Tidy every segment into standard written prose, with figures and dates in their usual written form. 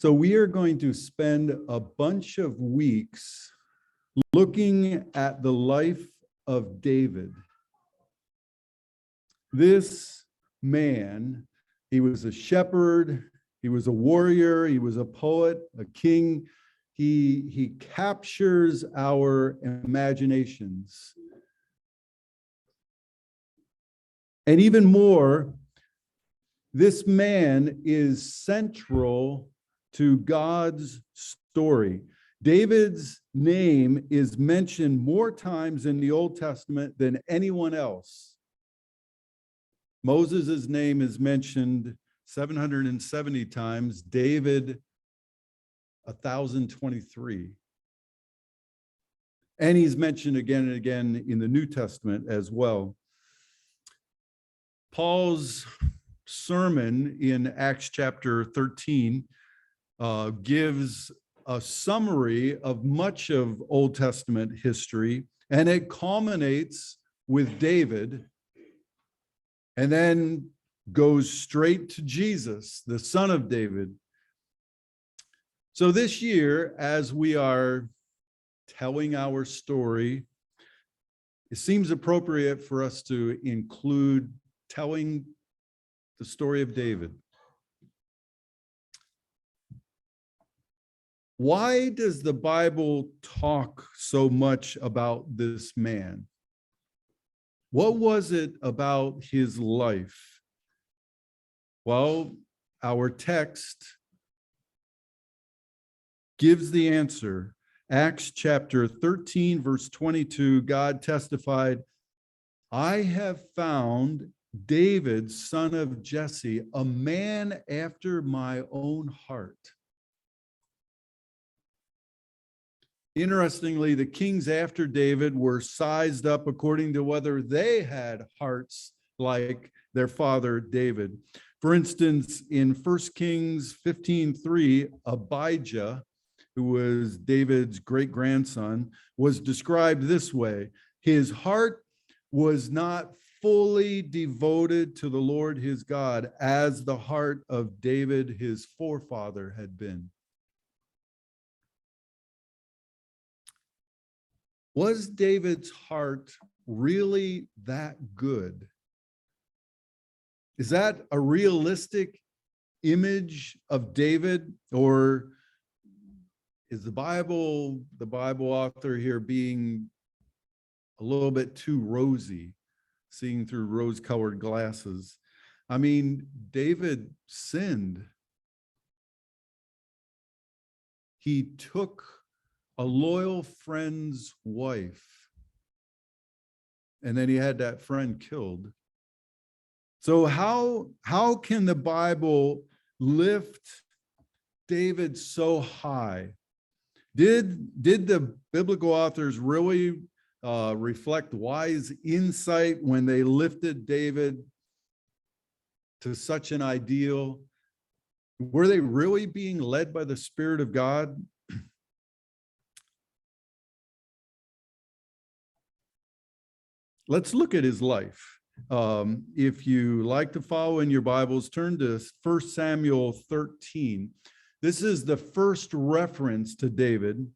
So we are going to spend a bunch of weeks looking at the life of David. This man, he was a shepherd, he was a warrior, he was a poet, a king. He captures our imaginations. And even more, this man is central to God's story. David's name is mentioned more times in the Old Testament than anyone else. Moses' name is mentioned 770 times, David 1,023. And he's mentioned again and again in the New Testament as well. Paul's sermon in Acts chapter 13 gives a summary of much of Old Testament history, and it culminates with David and then goes straight to Jesus, the son of David. So this year, as we are telling our story, it seems appropriate for us to include telling the story of David. Why does the Bible talk so much about this man? What was it about his life? Well, our text gives the answer. Acts chapter 13, verse 22, God testified, "I have found David, son of Jesse, a man after my own heart." Interestingly, the kings after David were sized up according to whether they had hearts like their father David. For instance, in 1 Kings 15:3, Abijah, who was David's great-grandson, was described this way: his heart was not fully devoted to the Lord his God as the heart of David, his forefather, had been. Was David's heart really that good? Is that a realistic image of David, or is the Bible author here being a little bit too rosy, seeing through rose-colored glasses? I mean, David sinned. He took a loyal friend's wife, and then he had that friend killed. So how can the Bible lift David so high? Did the biblical authors really reflect wise insight when they lifted David to such an ideal? Were they really being led by the Spirit of God? Let's look at his life. If you like to follow in your Bibles, turn to 1 Samuel 13. This is the first reference to David,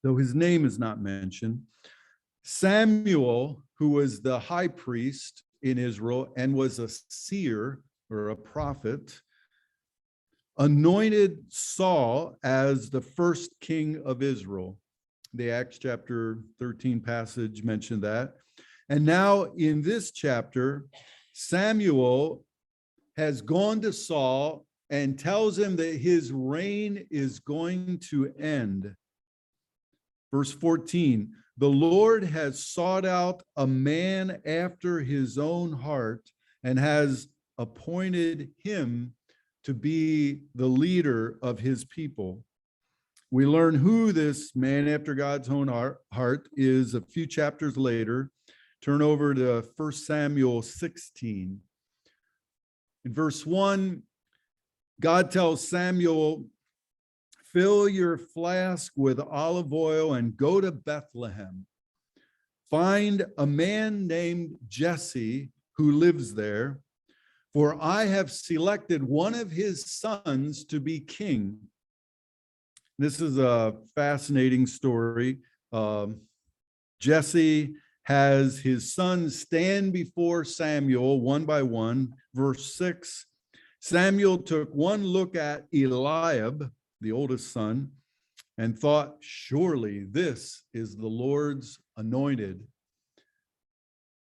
though his name is not mentioned. Samuel, who was the high priest in Israel and was a seer or a prophet, anointed Saul as the first king of Israel. The Acts chapter 13 passage mentioned that. And now in this chapter, Samuel has gone to Saul and tells him that his reign is going to end. Verse 14, "The Lord has sought out a man after his own heart and has appointed him to be the leader of his people." We learn who this man after God's own heart is a few chapters later. Turn over to 1 Samuel 16. In verse 1, God tells Samuel, "Fill your flask with olive oil and go to Bethlehem. Find a man named Jesse who lives there. for I have selected one of his sons to be king. This is a fascinating story. Jesse has his sons stand before Samuel one by one. Verse 6, Samuel took one look at Eliab, the oldest son, and thought, surely this is the Lord's anointed.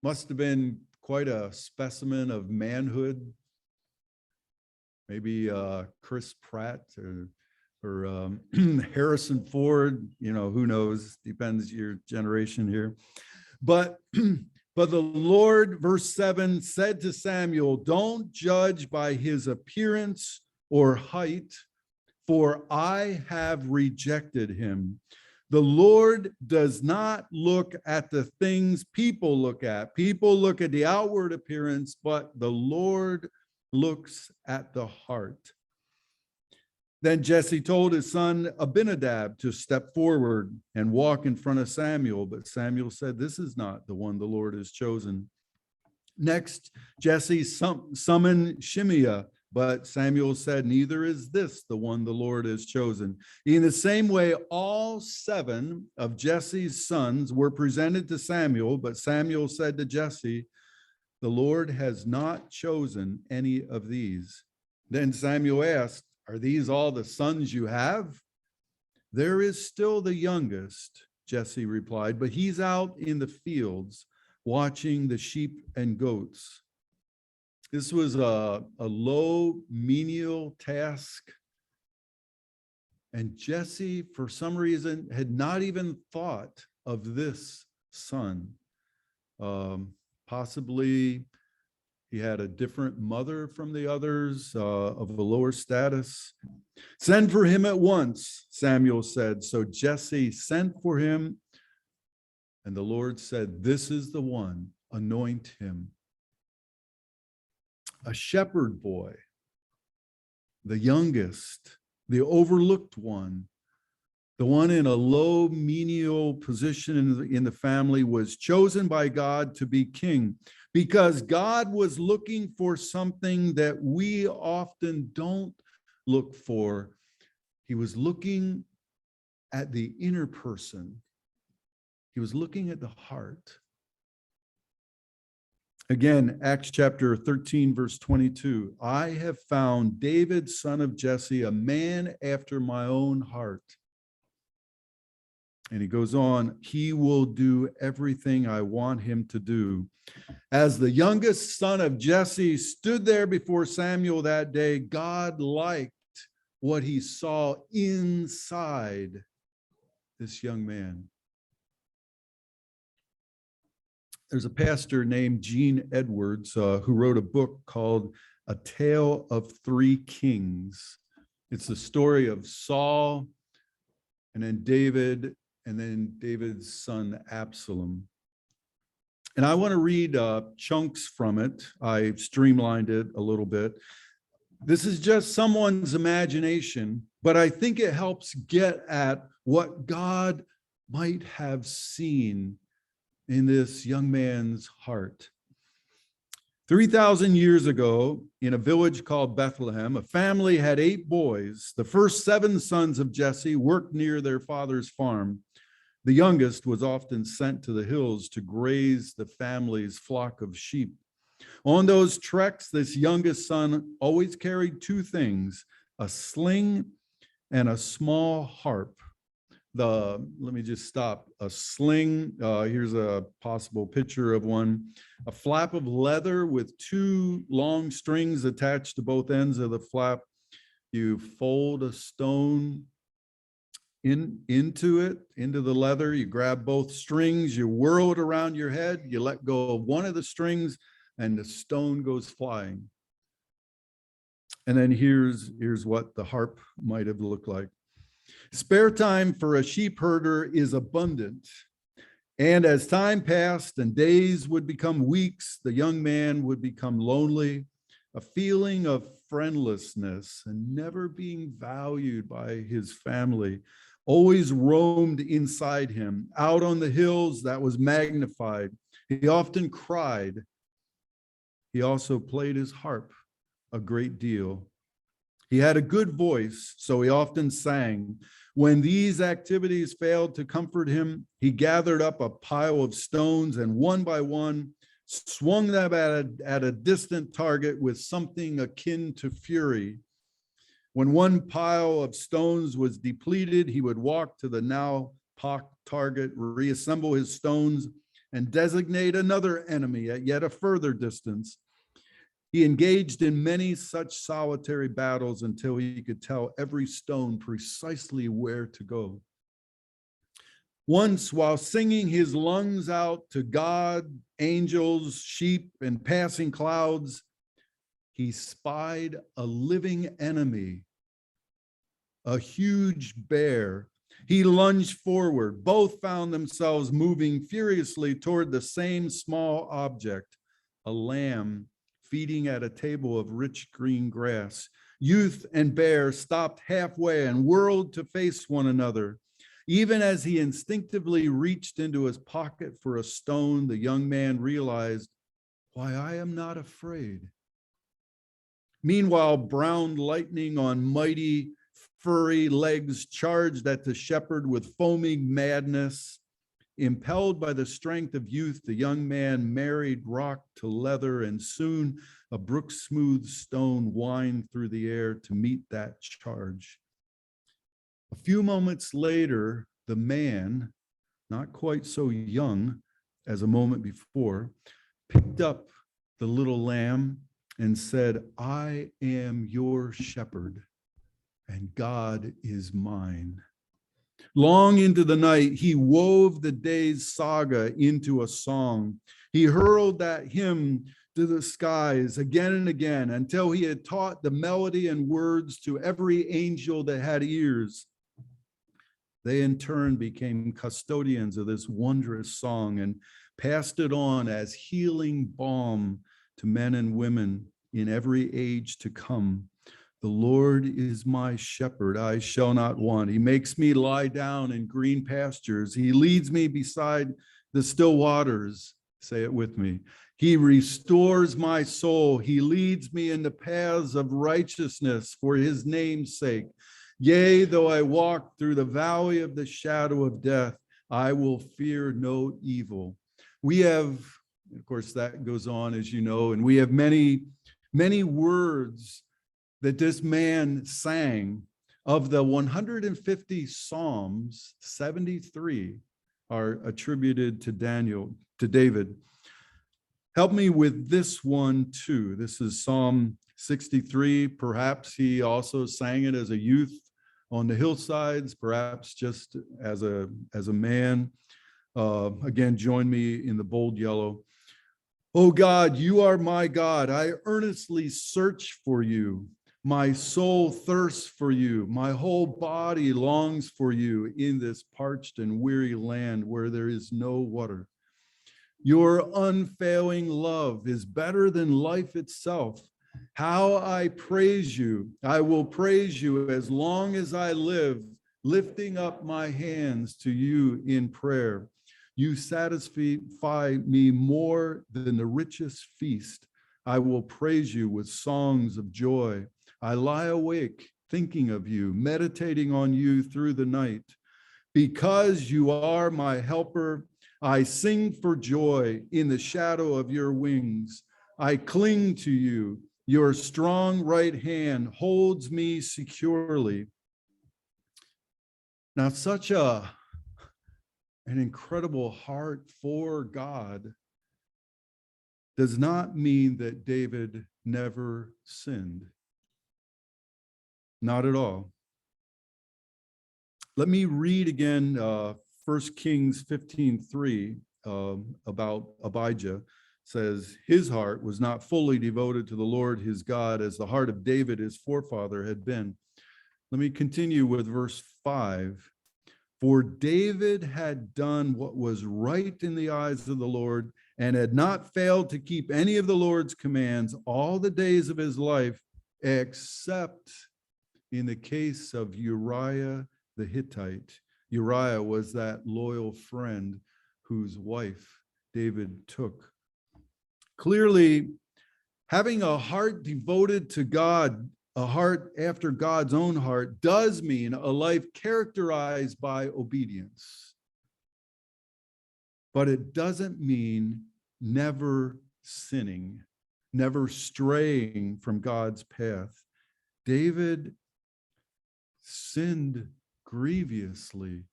Must have been quite a specimen of manhood. Maybe Chris Pratt or Harrison Ford, who knows, depends your generation here. But the Lord, verse 7, said to Samuel, don't judge by his appearance or height, for I have rejected him. The Lord does not look at the things people look at. People look at the outward appearance, but the Lord looks at the heart. Then Jesse told his son Abinadab to step forward and walk in front of Samuel. But Samuel said, this is not the one the Lord has chosen. Next, Jesse summoned Shimea, but Samuel said, neither is this the one the Lord has chosen. In the same way, all 7 of Jesse's sons were presented to Samuel, but Samuel said to Jesse, the Lord has not chosen any of these. Then Samuel asked, are these all the sons you have? There is still the youngest, Jesse replied, but he's out in the fields watching the sheep and goats. This was a low, menial task. And Jesse, for some reason, had not even thought of this son. Possibly he had a different mother from the others, of a lower status. Send for him at once, Samuel said. So Jesse sent for him, and the Lord said, this is the one, anoint him. A shepherd boy, the youngest, the overlooked one, the one in a low, menial position in the family, was chosen by God to be king, because God was looking for something that we often don't look for. He was looking at the inner person. He was looking at the heart. Again, Acts chapter 13, verse 22. I have found David, son of Jesse, a man after my own heart. And he goes on, he will do everything I want him to do. As the youngest son of Jesse stood there before Samuel that day, God liked what he saw inside this young man. There's a pastor named Gene Edwards who wrote a book called A Tale of Three Kings. It's the story of Saul, and then David, and then David's son Absalom. And I want to read chunks from it. I streamlined it a little bit. This is just someone's imagination, but I think it helps get at what God might have seen in this young man's heart. 3,000 years ago, in a village called Bethlehem, a family had 8 boys. The first 7 sons of Jesse worked near their father's farm. The youngest was often sent to the hills to graze the family's flock of sheep. On those treks, this youngest son always carried 2 things, a sling and a small harp. Let me just stop. A sling, here's a possible picture of one. A flap of leather with 2 long strings attached to both ends of the flap. You fold a stone into the leather. You grab both strings, you whirl it around your head, you let go of one of the strings, and the stone goes flying. And then here's what the harp might have looked like. Spare time for a sheep herder is abundant. And as time passed and days would become weeks, the young man would become lonely, a feeling of friendlessness and never being valued by his family always roamed inside him. Out on the hills, that was magnified. He often cried. He also played his harp a great deal. He had a good voice, so he often sang. When these activities failed to comfort him, he gathered up a pile of stones and one by one swung them at a distant target with something akin to fury. When one pile of stones was depleted, he would walk to the now pocked target, reassemble his stones, and designate another enemy at yet a further distance. He engaged in many such solitary battles until he could tell every stone precisely where to go. Once, while singing his lungs out to God, angels, sheep, and passing clouds, he spied a living enemy, a huge bear. He lunged forward. Both found themselves moving furiously toward the same small object, a lamb feeding at a table of rich green grass. Youth and bear stopped halfway and whirled to face one another. Even as he instinctively reached into his pocket for a stone, the young man realized, "Why, I am not afraid." Meanwhile, brown lightning on mighty furry legs charged at the shepherd with foaming madness. Impelled by the strength of youth, the young man married rock to leather, and soon a brook-smooth stone whined through the air to meet that charge. A few moments later, the man, not quite so young as a moment before, picked up the little lamb and said, "I am your shepherd, and God is mine." Long into the night, he wove the day's saga into a song. He hurled that hymn to the skies again and again until he had taught the melody and words to every angel that had ears. They in turn became custodians of this wondrous song and passed it on as healing balm to men and women in every age to come. The Lord is my shepherd, I shall not want. He makes me lie down in green pastures. He leads me beside the still waters. Say it with me. He restores my soul. He leads me in the paths of righteousness for his name's sake. Yea, though I walk through the valley of the shadow of death, I will fear no evil. We have, of course, that goes on, as you know, and we have many, many words that this man sang. Of the 150 Psalms, 73 are attributed to David. Help me with this one too. This is Psalm 63. Perhaps he also sang it as a youth on the hillsides, perhaps just as a man. Again, join me in the bold yellow. "Oh God, you are my God. I earnestly search for you. My soul thirsts for you. My whole body longs for you in this parched and weary land where there is no water. Your unfailing love is better than life itself. How I praise you. I will praise you as long as I live, lifting up my hands to you in prayer. You satisfy me more than the richest feast. I will praise you with songs of joy. I lie awake thinking of you, meditating on you through the night. Because you are my helper, I sing for joy in the shadow of your wings. I cling to you. Your strong right hand holds me securely." Now, such an incredible heart for God does not mean that David never sinned. Not at all. Let me read again 1 Kings 15:3 about Abijah. Says, "His heart was not fully devoted to the Lord his God as the heart of David his forefather had been." Let me continue with verse 5. "For David had done what was right in the eyes of the Lord and had not failed to keep any of the Lord's commands all the days of his life, except in the case of Uriah the Hittite." Uriah was that loyal friend whose wife David took. Clearly, Having a heart devoted to God, a heart after God's own heart, does mean a life characterized by obedience. But it doesn't mean never sinning, never straying from God's path. David sinned grievously.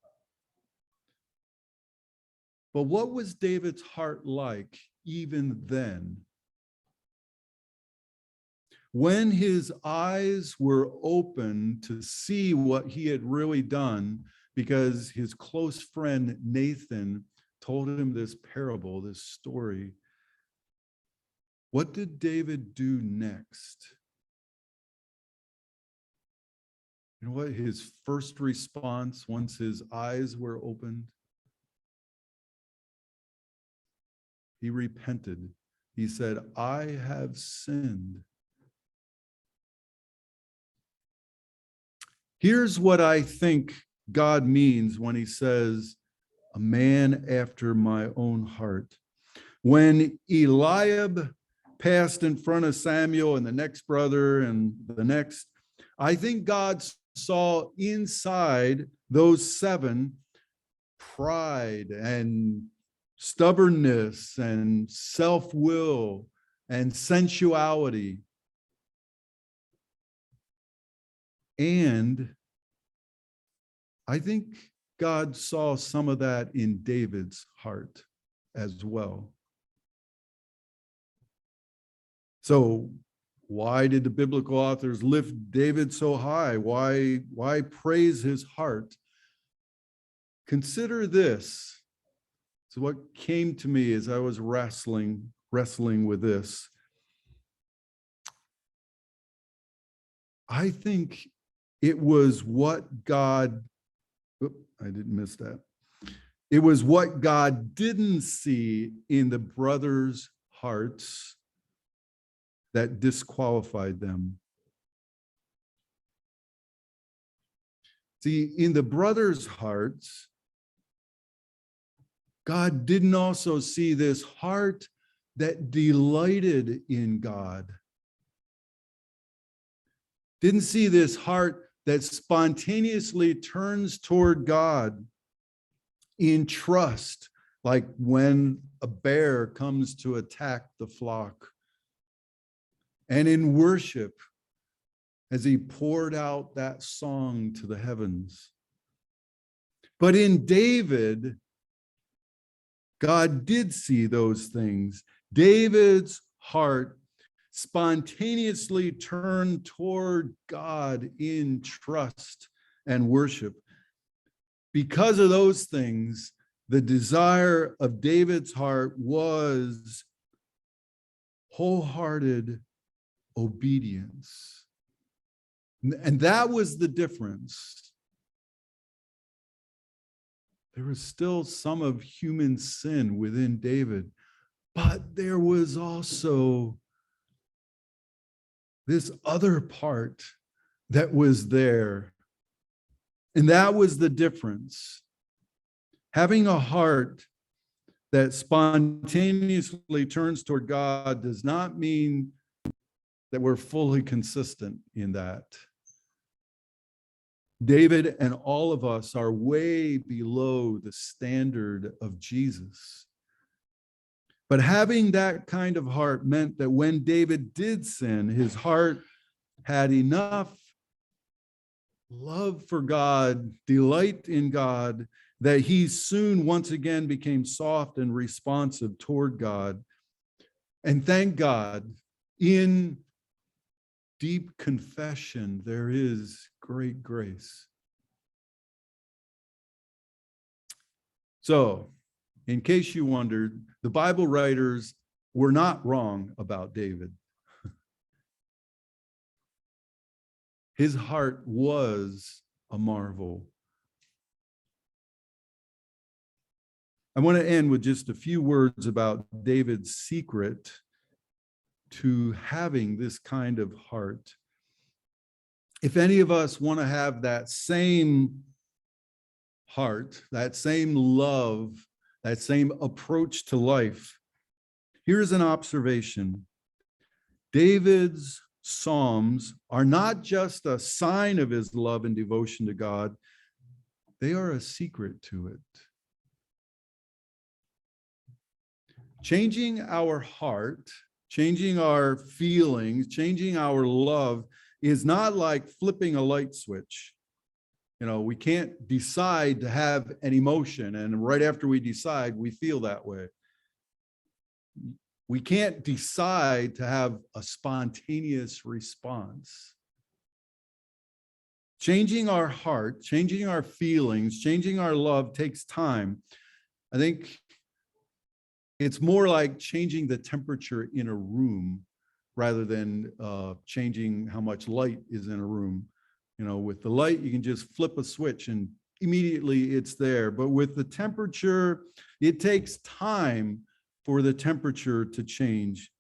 But what was David's heart like even then? When his eyes were open to see what he had really done, because his close friend Nathan told him this parable, this story, what did David do next? You know what his first response once his eyes were opened? He repented. He said, I have sinned. Here's what I think God means when he says, a man after my own heart. When Eliab passed in front of Samuel and the next brother and the next, I think God saw inside those seven pride and stubbornness and self-will and sensuality. And I think God saw some of that in David's heart as well. So why did the biblical authors lift David so high? Why praise his heart? Consider this. So what came to me as I was wrestling with this. I think it was what God, I didn't miss that. It was what God didn't see in the brothers' hearts that disqualified them. See, in the brothers' hearts, God didn't also see this heart that delighted in God. Didn't see this heart that spontaneously turns toward God in trust, like when a bear comes to attack the flock, and in worship as he poured out that song to the heavens. But in David, God did see those things. David's heart spontaneously turned toward God in trust and worship. Because of those things, the desire of David's heart was wholehearted obedience. And that was the difference. There was still some of human sin within David, but there was also this other part that was there. And that was the difference. Having a heart that spontaneously turns toward God does not mean that we're fully consistent in that. David and all of us are way below the standard of Jesus. But having that kind of heart meant that when David did sin, his heart had enough love for God, delight in God, that he soon once again became soft and responsive toward God. And thank God, in deep confession, there is great grace. So, in case you wondered, the Bible writers were not wrong about David. His heart was a marvel. I want to end with just a few words about David's secret to having this kind of heart. If any of us want to have that same heart, that same love, that same approach to life, here's an observation. David's Psalms are not just a sign of his love and devotion to God, they are a secret to it. Changing our heart, changing our feelings, changing our love is not like flipping a light switch. You know, we can't decide to have an emotion, and right after we decide, we feel that way. We can't decide to have a spontaneous response. Changing our heart, changing our feelings, changing our love takes time. I think it's more like changing the temperature in a room rather than changing how much light is in a room. You know, with the light, you can just flip a switch and immediately it's there. But with the temperature, it takes time for the temperature to change.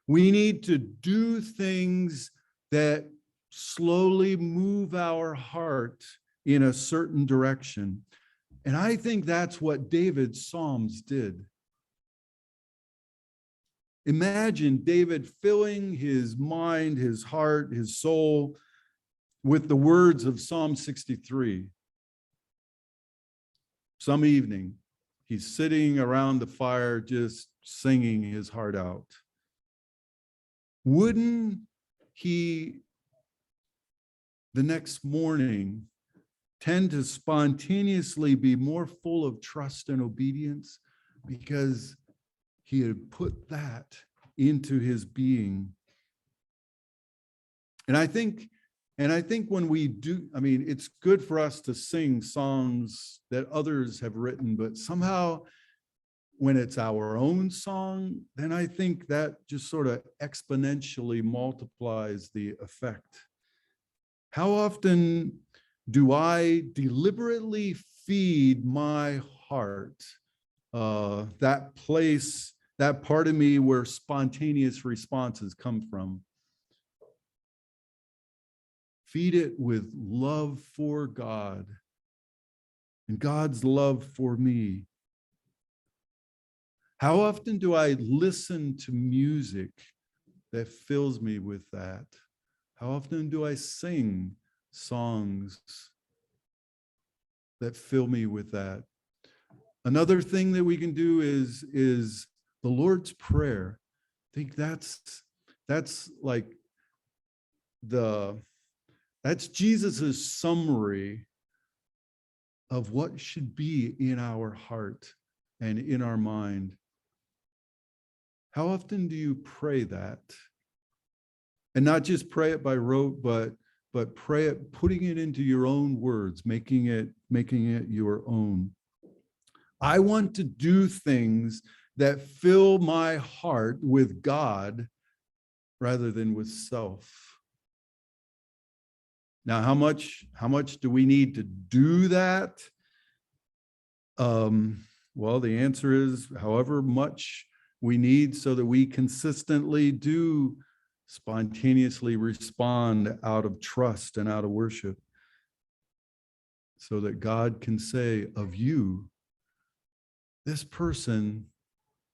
We need to do things that slowly move our heart in a certain direction. And I think that's what David's Psalms did. Imagine David filling his mind, his heart, his soul with the words of Psalm 63. Some evening, he's sitting around the fire just singing his heart out. Wouldn't he, the next morning, tend to spontaneously be more full of trust and obedience because he had put that into his being? And I think when we do, I mean, it's good for us to sing songs that others have written, but somehow when it's our own song, then I think that just sort of exponentially multiplies the effect. How often do I deliberately feed my heart, that place, that part of me where spontaneous responses come from? Feed it with love for God and God's love for me. How often do I listen to music that fills me with that? How often do I sing songs that fill me with that? Another thing that we can do is the Lord's Prayer. I think that's like that's Jesus's summary of what should be in our heart and in our mind. How often do you pray that? And not just pray it by rote, but pray it, putting it into your own words, making it your own. I want to do things that fill my heart with God rather than with self. Now, how much do we need to do that? Well, the answer is however much we need so that we consistently do spontaneously respond out of trust and out of worship, so that God can say of you, this person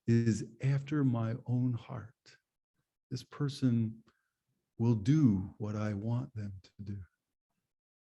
is after my own heart. This person will do what I want them to do.